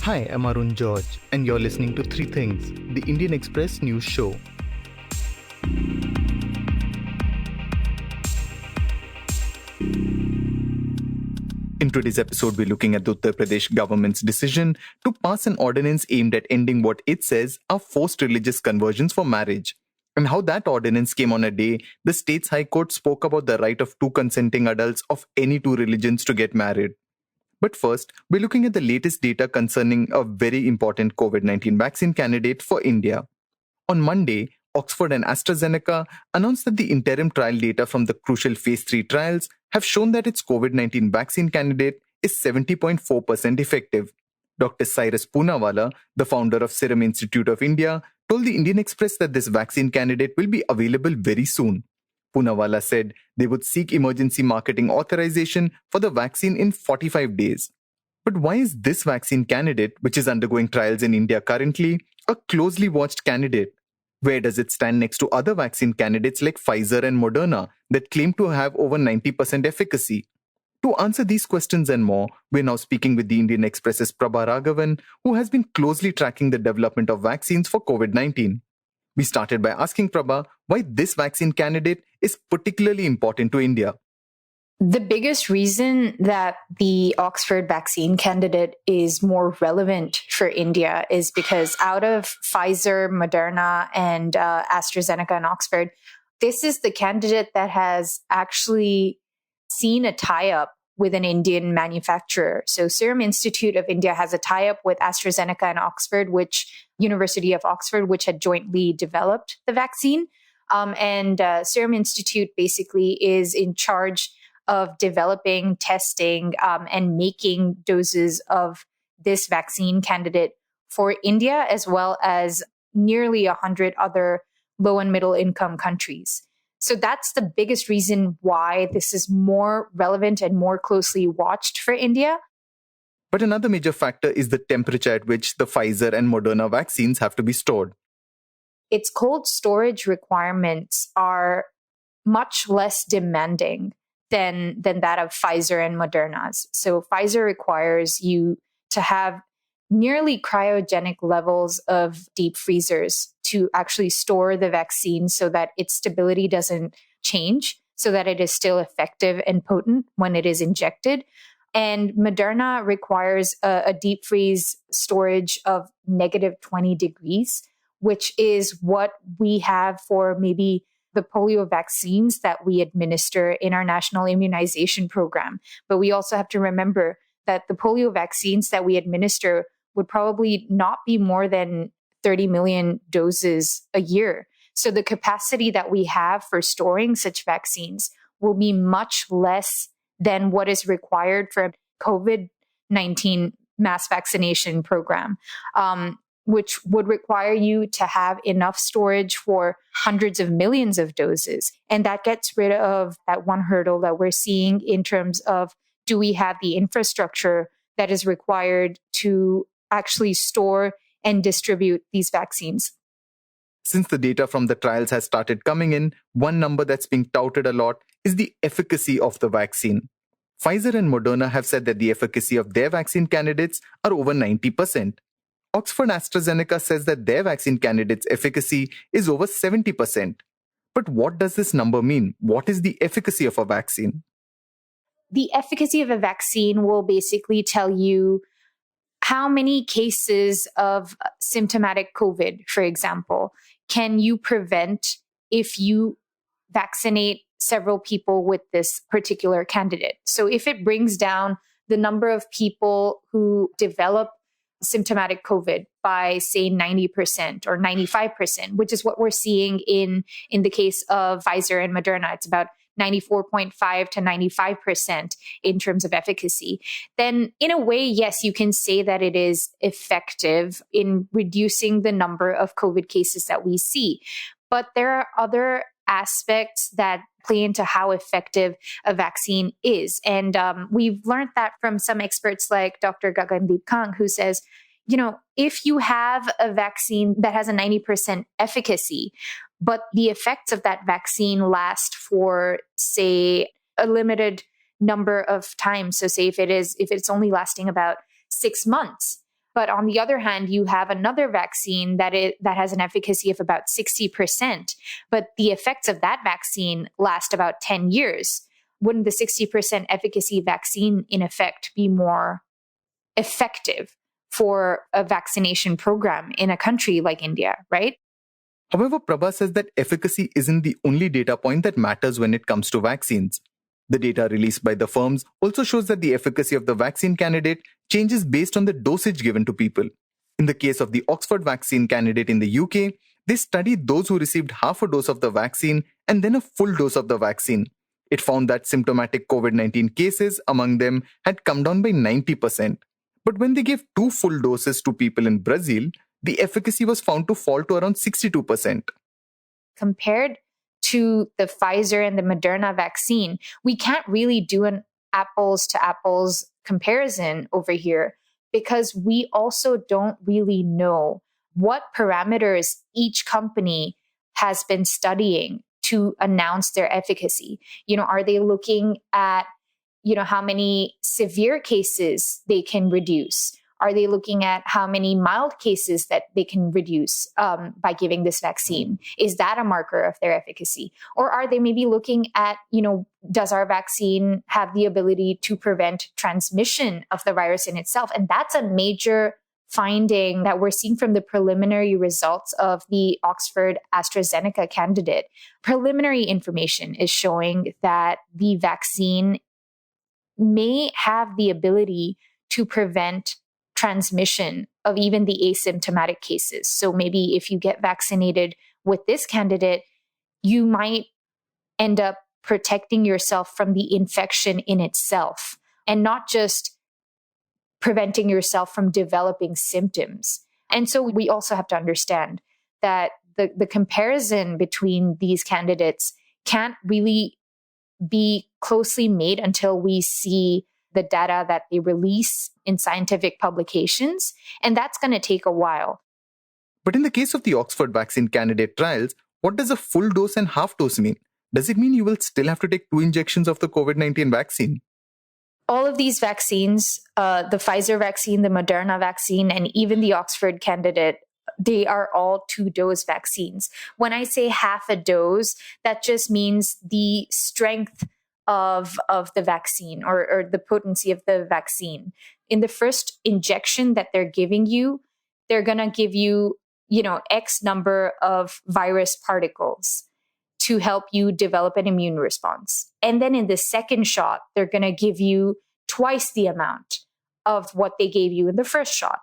Hi, I'm Arun George, and you're listening to Three Things, the Indian Express news show. In today's episode, we're looking at the Uttar Pradesh government's decision to pass an ordinance aimed at ending what it says are forced religious conversions for marriage, and how that ordinance came on a day the state's High Court spoke about the right of two consenting adults of any two religions to get married. But first, we're looking at the latest data concerning a very important COVID 19 vaccine candidate for India. On Monday, Oxford and AstraZeneca announced that the interim trial data from the crucial phase 3 trials have shown that its COVID 19 vaccine candidate is 70.4% effective. Dr. Cyrus Poonawalla, the founder of Serum Institute of India, told the Indian Express that this vaccine candidate will be available very soon. Poonawalla said they would seek emergency marketing authorization for the vaccine in 45 days. But why is this vaccine candidate, which is undergoing trials in India currently, a closely watched candidate? Where does it stand next to other vaccine candidates like Pfizer and Moderna that claim to have over 90% efficacy? To answer these questions and more, we're now speaking with the Indian Express's Prabha Raghavan, who has been closely tracking the development of vaccines for COVID 19. We started by asking Prabha why this vaccine candidate is particularly important to India. The biggest reason that the Oxford vaccine candidate is more relevant for India is because out of Pfizer, Moderna, and AstraZeneca and Oxford, this is the candidate that has actually seen a tie-up with an Indian manufacturer. So Serum Institute of India has a tie-up with AstraZeneca and Oxford, which University of Oxford, which had jointly developed the vaccine. And Serum Institute basically is in charge of developing, testing, and making doses of this vaccine candidate for India, as well as nearly 100 other low and middle income countries. So that's the biggest reason why this is more relevant and more closely watched for India. But another major factor is the temperature at which the Pfizer and Moderna vaccines have to be stored. Its cold storage requirements are much less demanding than that of Pfizer and Moderna's. So Pfizer requires you to have nearly cryogenic levels of deep freezers to actually store the vaccine so that its stability doesn't change, so that it is still effective and potent when it is injected. And Moderna requires a deep freeze storage of negative 20 degrees, which is what we have for maybe the polio vaccines that we administer in our national immunization program. But we also have to remember that the polio vaccines that we administer would probably not be more than 30 million doses a year. So the capacity that we have for storing such vaccines will be much less than what is required for a COVID-19 mass vaccination program. Which would require you to have enough storage for hundreds of millions of doses. And that gets rid of that one hurdle that we're seeing in terms of, do we have the infrastructure that is required to actually store and distribute these vaccines? Since the data from the trials has started coming in, one number that's being touted a lot is the efficacy of the vaccine. Pfizer and Moderna have said that the efficacy of their vaccine candidates are over 90%. Oxford AstraZeneca says that their vaccine candidate's efficacy is over 70%. But what does this number mean? What is the efficacy of a vaccine? The efficacy of a vaccine will basically tell you how many cases of symptomatic COVID, for example, can you prevent if you vaccinate several people with this particular candidate. So if it brings down the number of people who develop symptomatic COVID by, say, 90% or 95%, which is what we're seeing in the case of Pfizer and Moderna. It's about 94.5 to 95% in terms of efficacy. Then in a way, yes, you can say that it is effective in reducing the number of COVID cases that we see. But there are other aspects that play into how effective a vaccine is. And we've learned that from some experts like Dr. Gagandeep Kang, who says, if you have a vaccine that has a 90% efficacy, but the effects of that vaccine last for, say, a limited number of times. So say if it's only lasting about 6 months, But on the other hand, you have another vaccine that has an efficacy of about 60%, but the effects of that vaccine last about 10 years. Wouldn't the 60% efficacy vaccine in effect be more effective for a vaccination program in a country like India, right? However, Prabha says that efficacy isn't the only data point that matters when it comes to vaccines. The data released by the firms also shows that the efficacy of the vaccine candidate changes based on the dosage given to people. In the case of the Oxford vaccine candidate in the UK, they studied those who received half a dose of the vaccine and then a full dose of the vaccine. It found that symptomatic COVID-19 cases among them had come down by 90%. But when they gave 2 full doses to people in Brazil, the efficacy was found to fall to around 62%. Compared to the Pfizer and the Moderna vaccine, we can't really do an apples to apples comparison over here because we also don't really know what parameters each company has been studying to announce their efficacy. Are they looking at, how many severe cases they can reduce? Are they looking at how many mild cases that they can reduce by giving this vaccine? Is that a marker of their efficacy? Or are they maybe looking at, does our vaccine have the ability to prevent transmission of the virus in itself? And that's a major finding that we're seeing from the preliminary results of the Oxford AstraZeneca candidate. Preliminary information is showing that the vaccine may have the ability to prevent transmission of even the asymptomatic cases. So maybe if you get vaccinated with this candidate, you might end up protecting yourself from the infection in itself and not just preventing yourself from developing symptoms. And so we also have to understand that the comparison between these candidates can't really be closely made until we see the data that they release in scientific publications, and that's going to take a while. But in the case of the Oxford vaccine candidate trials, what does a full dose and half dose mean? Does it mean you will still have to take 2 injections of the COVID-19 vaccine? All of these vaccines, the Pfizer vaccine, the Moderna vaccine, and even the Oxford candidate, they are all 2-dose vaccines. When I say half a dose, that just means the strength of the vaccine or the potency of the vaccine. In the first injection that they're giving you, they're going to give you, X number of virus particles to help you develop an immune response. And then in the second shot, they're going to give you twice the amount of what they gave you in the first shot.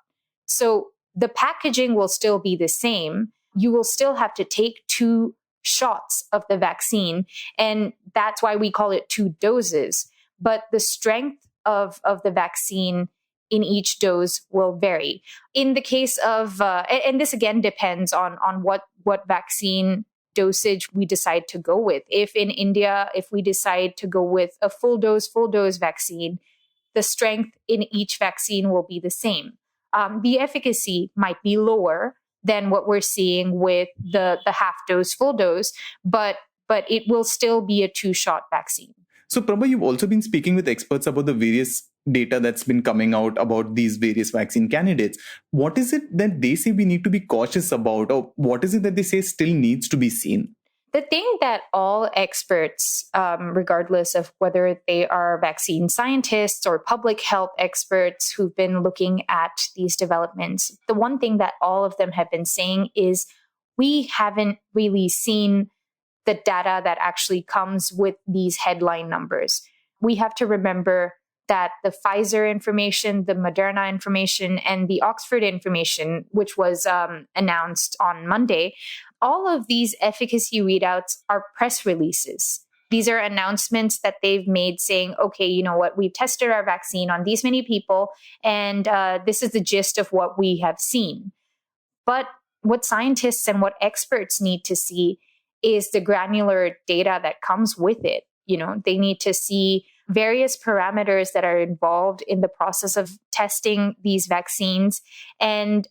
So the packaging will still be the same. You will still have to take 2 shots of the vaccine. And that's why we call it 2 doses. But the strength of the vaccine in each dose will vary. In the case of, and this again depends on what vaccine dosage we decide to go with. If in India, if we decide to go with a full dose vaccine, the strength in each vaccine will be the same. The efficacy might be lower than what we're seeing with the half dose, full dose, but it will still be a 2-shot vaccine. So, Prabha, you've also been speaking with experts about the various data that's been coming out about these various vaccine candidates. What is it that they say we need to be cautious about, or what is it that they say still needs to be seen? The thing that all experts, regardless of whether they are vaccine scientists or public health experts who've been looking at these developments, the one thing that all of them have been saying is we haven't really seen the data that actually comes with these headline numbers. We have to remember that the Pfizer information, the Moderna information, and the Oxford information, which was announced on Monday, all of these efficacy readouts are press releases. These are announcements that they've made saying, okay, you know what, we've tested our vaccine on these many people, and this is the gist of what we have seen. But what scientists and what experts need to see is the granular data that comes with it. They need to see various parameters that are involved in the process of testing these vaccines and,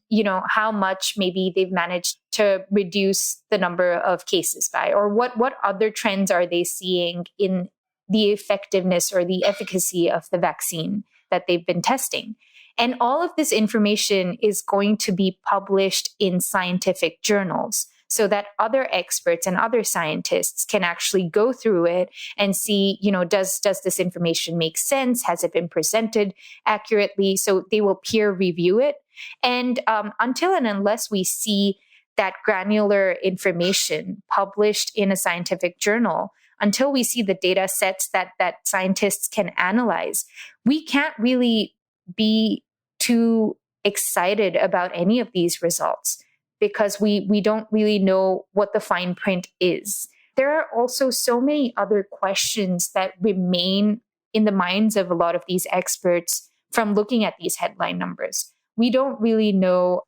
how much maybe they've managed to reduce the number of cases by, or what other trends are they seeing in the effectiveness or the efficacy of the vaccine that they've been testing. And all of this information is going to be published in scientific journals so that other experts and other scientists can actually go through it and see, does this information make sense? Has it been presented accurately? So they will peer review it. And until and unless we see that granular information published in a scientific journal, until we see the data sets that scientists can analyze, we can't really be too excited about any of these results because we don't really know what the fine print is. There are also so many other questions that remain in the minds of a lot of these experts from looking at these headline numbers. We don't really know,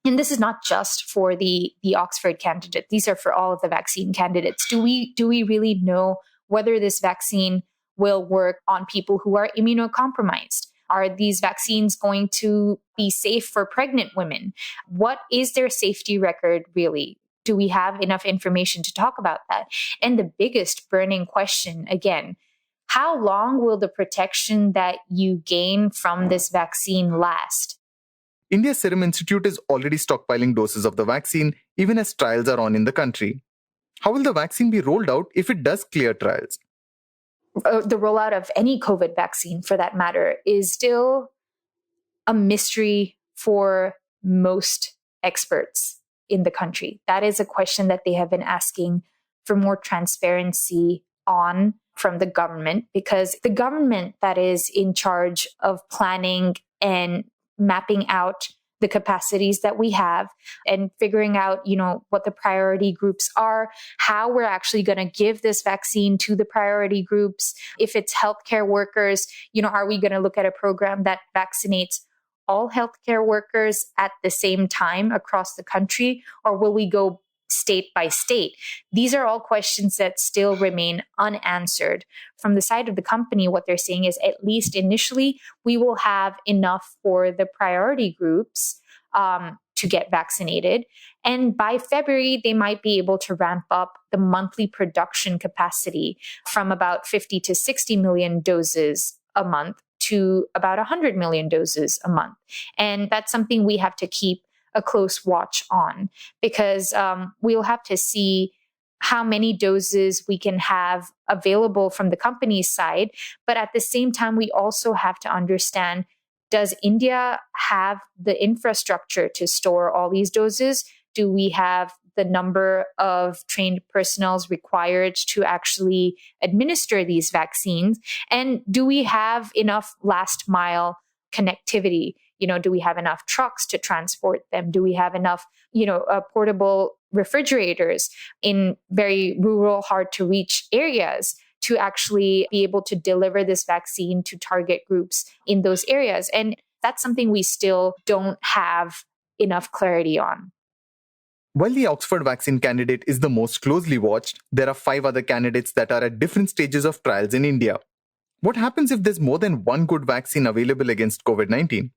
and this is not just for the Oxford candidate, these are for all of the vaccine candidates. Do we really know whether this vaccine will work on people who are immunocompromised? Are these vaccines going to be safe for pregnant women? What is their safety record really? Do we have enough information to talk about that? And the biggest burning question, again, how long will the protection that you gain from this vaccine last? India's Serum Institute is already stockpiling doses of the vaccine, even as trials are on in the country. How will the vaccine be rolled out if it does clear trials? The rollout of any COVID vaccine, for that matter, is still a mystery for most experts in the country. That is a question that they have been asking for more transparency on from the government, because the government that is in charge of planning and mapping out the capacities that we have and figuring out, what the priority groups are, how we're actually going to give this vaccine to the priority groups. If it's healthcare workers, are we going to look at a program that vaccinates all healthcare workers at the same time across the country, or will we go state by state? These are all questions that still remain unanswered. From the side of the company, what they're saying is, at least initially, we will have enough for the priority groups to get vaccinated. And by February, they might be able to ramp up the monthly production capacity from about 50 to 60 million doses a month to about 100 million doses a month. And that's something we have to keep a close watch on, because we'll have to see how many doses we can have available from the company's side. But at the same time, we also have to understand, does India have the infrastructure to store all these doses? Do we have the number of trained personnel required to actually administer these vaccines? And do we have enough last mile connectivity? Do we have enough trucks to transport them? Do we have enough, portable refrigerators in very rural, hard to reach areas to actually be able to deliver this vaccine to target groups in those areas? And that's something we still don't have enough clarity on. While the Oxford vaccine candidate is the most closely watched, there are 5 other candidates that are at different stages of trials in India. What happens if there's more than one good vaccine available against COVID-19?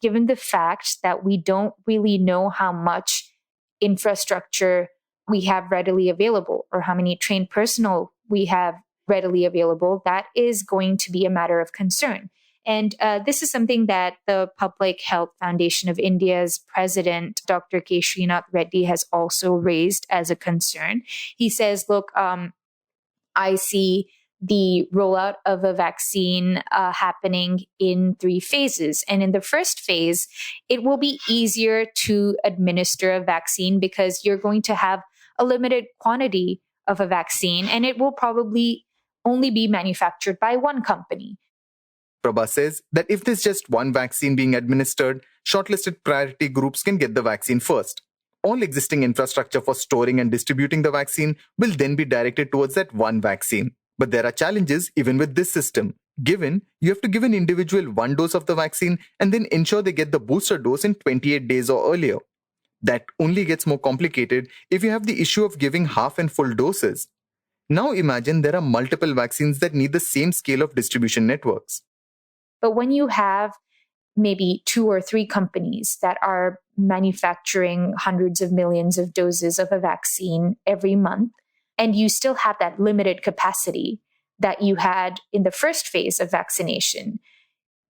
Given the fact that we don't really know how much infrastructure we have readily available or how many trained personnel we have readily available, that is going to be a matter of concern. And this is something that the Public Health Foundation of India's president, Dr. K. Srinath Reddy, has also raised as a concern. He says, look, I see the rollout of a vaccine happening in 3 phases. And in the first phase, it will be easier to administer a vaccine because you're going to have a limited quantity of a vaccine, and it will probably only be manufactured by one company. Prabha says that if there's just one vaccine being administered, shortlisted priority groups can get the vaccine first. All existing infrastructure for storing and distributing the vaccine will then be directed towards that one vaccine. But there are challenges even with this system, given you have to give an individual 1 dose of the vaccine and then ensure they get the booster dose in 28 days or earlier. That only gets more complicated if you have the issue of giving half and full doses. Now imagine there are multiple vaccines that need the same scale of distribution networks. But when you have maybe 2 or 3 companies that are manufacturing hundreds of millions of doses of a vaccine every month, and you still have that limited capacity that you had in the first phase of vaccination,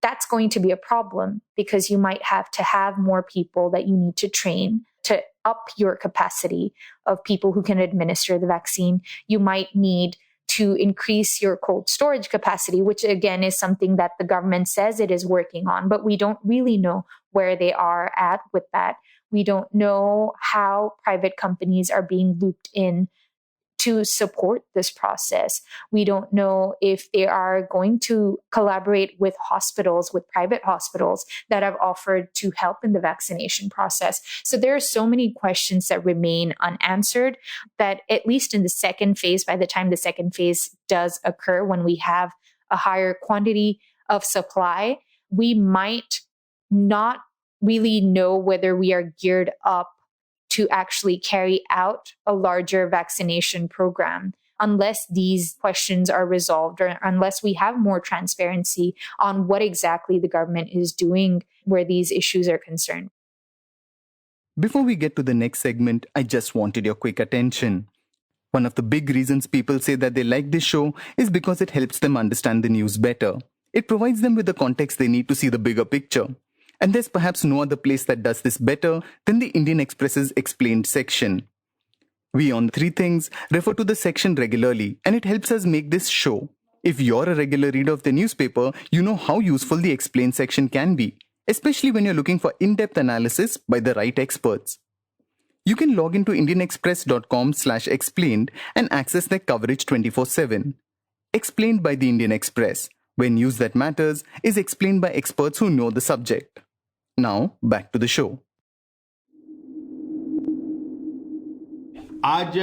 that's going to be a problem because you might have to have more people that you need to train to up your capacity of people who can administer the vaccine. You might need to increase your cold storage capacity, which again is something that the government says it is working on, but we don't really know where they are at with that. We don't know how private companies are being looped in to support this process. We don't know if they are going to collaborate with hospitals, with private hospitals that have offered to help in the vaccination process. So there are so many questions that remain unanswered that at least in the second phase, by the time the second phase does occur, when we have a higher quantity of supply, we might not really know whether we are geared up to actually carry out a larger vaccination program unless these questions are resolved or unless we have more transparency on what exactly the government is doing where these issues are concerned. Before we get to the next segment, I just wanted your quick attention. One of the big reasons people say that they like this show is because it helps them understand the news better. It provides them with the context they need to see the bigger picture. And there's perhaps no other place that does this better than the Indian Express's Explained section. We on Three Things refer to the section regularly, and it helps us make this show. If you're a regular reader of the newspaper, you know how useful the Explained section can be, especially when you're looking for in-depth analysis by the right experts. You can log into indianexpress.com/explained and access their coverage 24/7. Explained by the Indian Express, where news that matters is explained by experts who know the subject. Now, back to the show. आज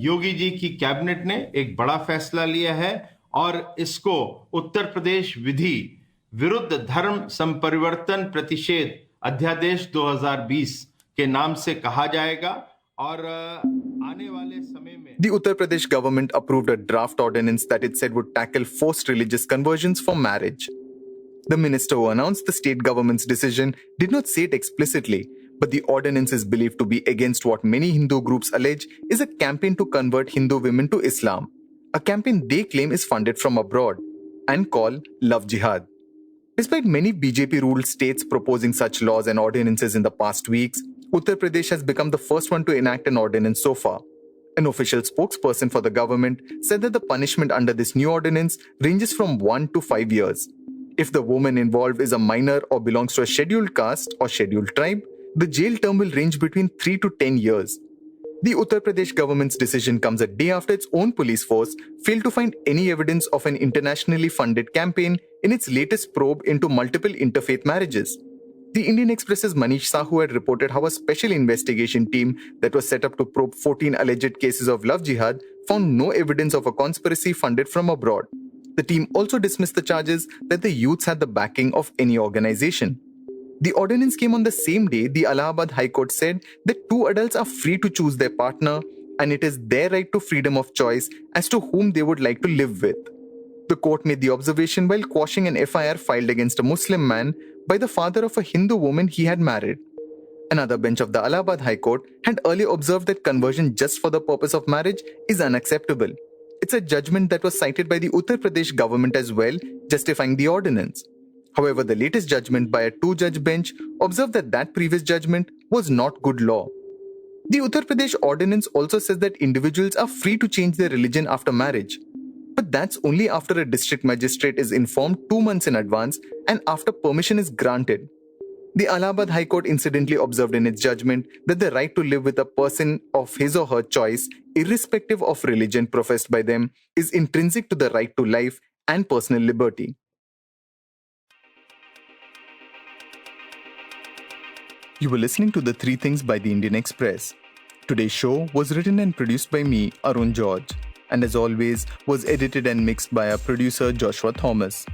योगी जी की cabinet ने एक बड़ा फैसला लिया है और इसको उत्तर प्रदेश विधि विरुद्ध धर्म संपरिवर्तन प्रतिषेध अध्यादेश 2020 के नाम से कहा जाएगा और आने वाले समय में The Uttar Pradesh government approved a draft ordinance that it said would tackle forced religious conversions for marriage. The minister who announced the state government's decision did not say it explicitly, but the ordinance is believed to be against what many Hindu groups allege is a campaign to convert Hindu women to Islam, a campaign they claim is funded from abroad, and call Love Jihad. Despite many BJP-ruled states proposing such laws and ordinances in the past weeks, Uttar Pradesh has become the first one to enact an ordinance so far. An official spokesperson for the government said that the punishment under this new ordinance ranges from 1 to 5 years. If the woman involved is a minor or belongs to a scheduled caste or scheduled tribe, the jail term will range between 3 to 10 years. The Uttar Pradesh government's decision comes a day after its own police force failed to find any evidence of an internationally funded campaign in its latest probe into multiple interfaith marriages. The Indian Express's Manish Sahu had reported how a special investigation team that was set up to probe 14 alleged cases of love jihad found no evidence of a conspiracy funded from abroad. The team also dismissed the charges that the youths had the backing of any organization. The ordinance came on the same day the Allahabad High Court said that two adults are free to choose their partner and it is their right to freedom of choice as to whom they would like to live with. The court made the observation while quashing an FIR filed against a Muslim man by the father of a Hindu woman he had married. Another bench of the Allahabad High Court had earlier observed that conversion just for the purpose of marriage is unacceptable. It's a judgment that was cited by the Uttar Pradesh government as well, justifying the ordinance. However, the latest judgment by a two-judge bench observed that that previous judgment was not good law. The Uttar Pradesh ordinance also says that individuals are free to change their religion after marriage. But that's only after a district magistrate is informed 2 months in advance and after permission is granted. The Allahabad High Court incidentally observed in its judgment that the right to live with a person of his or her choice, irrespective of religion professed by them, is intrinsic to the right to life and personal liberty. You were listening to The Three Things by the Indian Express. Today's show was written and produced by me, Arun George, and as always, was edited and mixed by our producer, Joshua Thomas.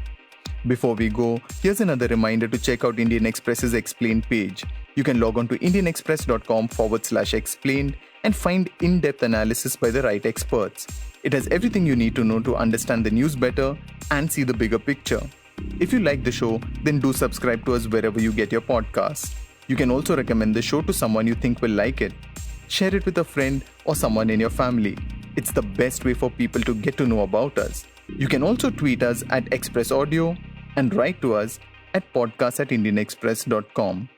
Before we go, here's another reminder to check out Indian Express's Explained page. You can log on to indianexpress.com/explained and find in-depth analysis by the right experts. It has everything you need to know to understand the news better and see the bigger picture. If you like the show, then do subscribe to us wherever you get your podcasts. You can also recommend the show to someone you think will like it. Share it with a friend or someone in your family. It's the best way for people to get to know about us. You can also tweet us at Express Audio and write to us at podcast@indianexpress.com.